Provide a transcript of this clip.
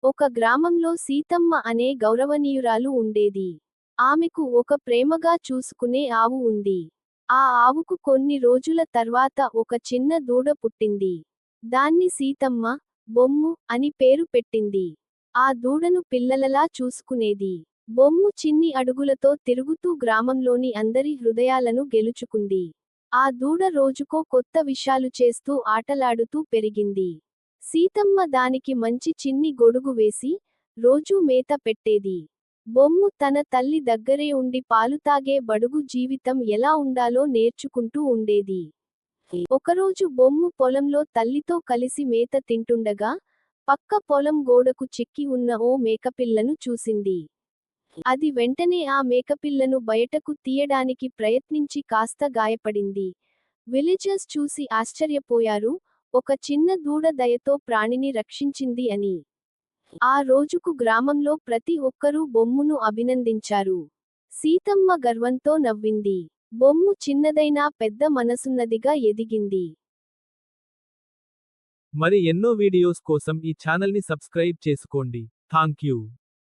ఒక గ్రామంలో సీతమ్మ అనే గౌరవనీయురాలు ఉండేది. ఆమెకు ఒక ప్రేమగా చూసుకునే ఆవు ఉంది. ఆ ఆవుకు కొన్ని రోజుల తర్వాత ఒక చిన్న దూడ పుట్టింది. దాన్ని సీతమ్మ, బొమ్ము అని పేరు పెట్టింది. ఆ దూడను పిల్లలలా చూసుకునేది. బొమ్ము చిన్ని అడుగులతో తిరుగుతూ గ్రామంలోని అందరి హృదయాలను గెలుచుకుంది. ఆ దూడ రోజుకో కొత్త విషాలు చేస్తూ ఆటలాడుతూ పెరిగింది. సీతమ్మ దానికి మంచి చిన్ని గొడుగు వేసి, రోజూ మేత పెట్టేది. బొమ్ము తన తల్లి దగ్గరే ఉండి పాలు తాగే బడుగు జీవితం ఎలా ఉండాలో నేర్చుకుంటూ ఉండేది. ఒకరోజు బొమ్ము పొలంలో తల్లితో కలిసి మేత తింటుండగా, పక్క పొలం గోడకు చిక్కి ఉన్న ఓ మేకపిల్లను చూసింది. అది వెంటనే ఆ మేకపిల్లను బయటకు తీయడానికి ప్రయత్నించి కాస్త గాయపడింది. విలేజర్స్ చూసి ఆశ్చర్యపోయారు, ఒక చిన్న దూడ దయతో ప్రాణిని రక్షించింది అని. ఆ రోజుకు గ్రామంలో ప్రతి ఒక్కరూ బొమ్మును అభినందించారు. సీతమ్మ గర్వంతో నవ్వింది. బొమ్ము చిన్నదైనా పెద్ద మనసున్నదిగా ఎదిగింది. మరి ఎన్నో వీడియోస్ కోసం ఈ ఛానల్ని సబ్స్క్రైబ్ చేసుకోండి. థాంక్యూ.